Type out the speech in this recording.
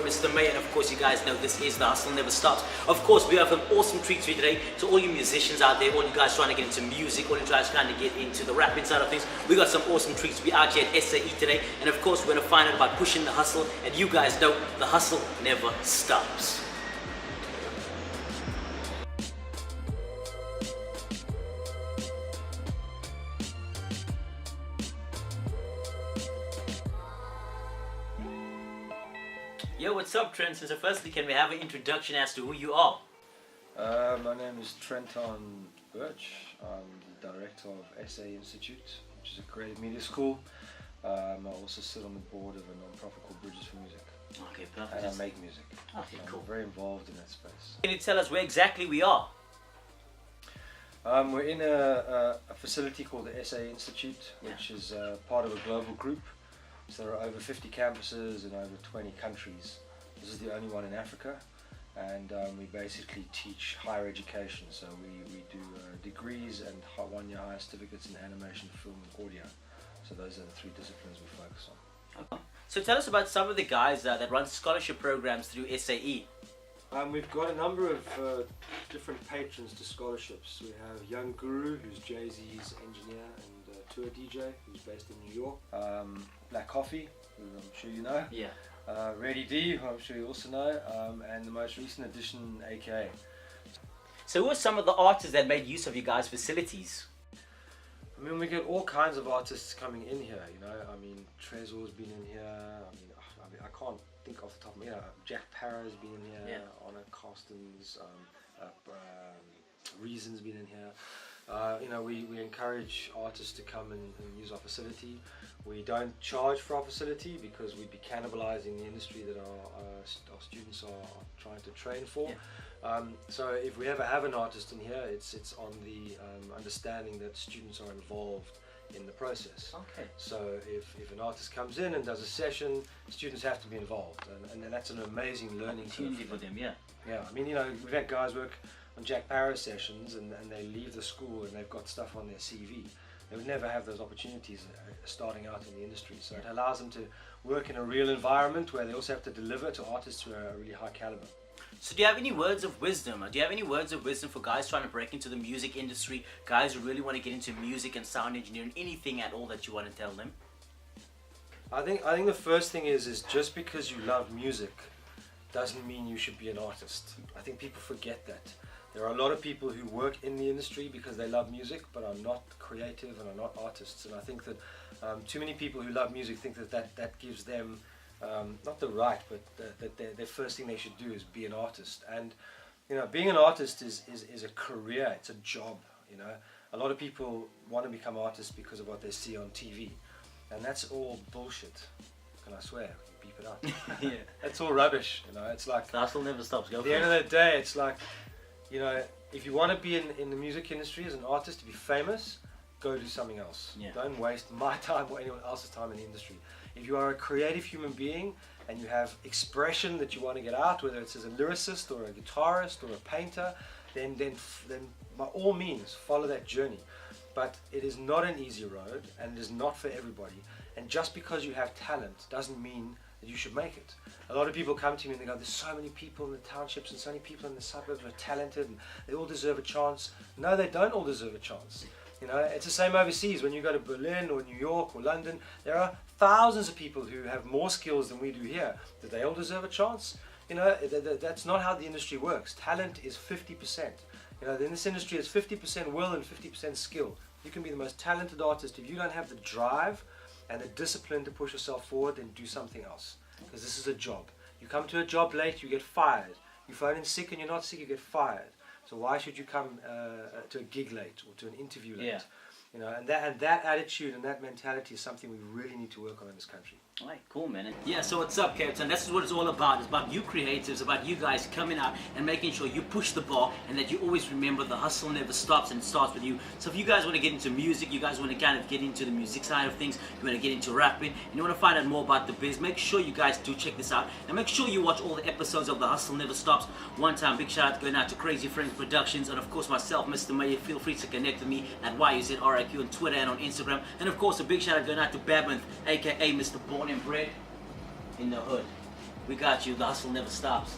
Mr.Meyer, and of course you guys know this is The Hustle Never Stops. Of course we have an awesome treat for you today. So all you musicians out there, all you guys trying to get into music, all you guys trying to get into the rapping side of things, we got some awesome treats. We out here at SAE today, and of course we're going to find out about pushing the hustle, and you guys know the hustle never stops. Yo, what's up, Trenton? So firstly, can we have an introduction as to who you are? My name is Trenton Birch. I'm the director of SAE Institute, which is a creative media school. I also sit on the board of a non-profit called Bridges for Music. Okay, perfect. And I make music. Okay, cool. I'm very involved in that space. Can you tell us where exactly we are? We're in a facility called the SAE Institute, which is part of a global group. So there are over 50 campuses in over 20 countries. This is the only one in Africa, and we basically teach higher education. So we do degrees and one-year higher certificates in animation, film and audio. So those are the three disciplines we focus on. Okay. So tell us about some of the guys that run scholarship programs through SAE. We've got a number of different patrons to scholarships. We have Young Guru, who's Jay-Z's engineer and tour DJ, who's based in New York. Black Coffee, who I'm sure you know. Yeah. Reddy D, who I'm sure you also know. And the most recent addition, AKA. So who are some of the artists that made use of you guys' facilities? I mean, we get all kinds of artists coming in here, you know. I mean, Trezor's been in here. I can't think off the top of my head. Jack Parra's been in here. Yeah. Honor Carsten's, Reason's been in here. You know, we encourage artists to come and use our facility. We don't charge for our facility because we'd be cannibalizing the industry that our students are trying to train for. Yeah. So if we ever have an artist in here, it's on the understanding that students are involved in the process. Okay. So if an artist comes in and does a session, students have to be involved, and that's an amazing learning opportunity for them. Yeah. Yeah. I mean, you know, we've had guys work on Jack Parra sessions and they leave the school and they've got stuff on their CV. They would never have those opportunities starting out in the industry. So it allows them to work in a real environment where they also have to deliver to artists who are really high caliber. So do you have any words of wisdom? Do you have any words of wisdom for guys trying to break into the music industry, guys who really want to get into music and sound engineering, anything at all that you want to tell them? I think the first thing is just because you love music doesn't mean you should be an artist. I think people forget that. There are a lot of people who work in the industry because they love music but are not creative and are not artists, and I think that too many people who love music think that gives them not the right, but that their first thing they should do is be an artist. And you know, being an artist is a career, it's a job. You know, a lot of people want to become artists because of what they see on TV, and that's all bullshit. Can I swear? Beep it up. Yeah. That's all rubbish. You know, it's like the hustle never stops. Go at the end of the day, it's like, you know, if you want to be in the music industry as an artist, to be famous, go do something else. Yeah. Don't waste my time or anyone else's time in the industry. If you are a creative human being and you have expression that you want to get out, whether it's as a lyricist or a guitarist or a painter, then by all means follow that journey. But it is not an easy road, and it is not for everybody. And just because you have talent doesn't mean that you should make it. A lot of people come to me and they go, there's so many people in the townships and so many people in the suburbs who are talented and they all deserve a chance. No, they don't all deserve a chance. You know, it's the same overseas. When you go to Berlin or New York or London, there are thousands of people who have more skills than we do here. Do they all deserve a chance? You know, that's not how the industry works. Talent is 50%. You know, in this industry, it's 50% will and 50% skill. You can be the most talented artist. If you don't have the drive and the discipline to push yourself forward, then do something else. Because this is a job. You come to a job late, you get fired. You phone in sick and you're not sick, you get fired. So why should you come to a gig late or to an interview late? Yeah. You know, and that attitude and that mentality is something we really need to work on in this country. All right, cool, man. Yeah, so what's up, Captain? This is what it's all about. It's about you creatives, about you guys coming out and making sure you push the bar and that you always remember the hustle never stops and it starts with you. So if you guys want to get into music, you guys want to kind of get into the music side of things, you want to get into rapping, and you want to find out more about the biz, make sure you guys do check this out. And make sure you watch all the episodes of The Hustle Never Stops. One time, big shout out going out to Crazy Friends Productions and of course myself, Mr.Meyer. Feel free to connect with me at YUZRIQ on Twitter and on Instagram. And of course, a big shout out going out to Babinth, aka Mr. Born and Bred in the Hood. We got you. The hustle never stops.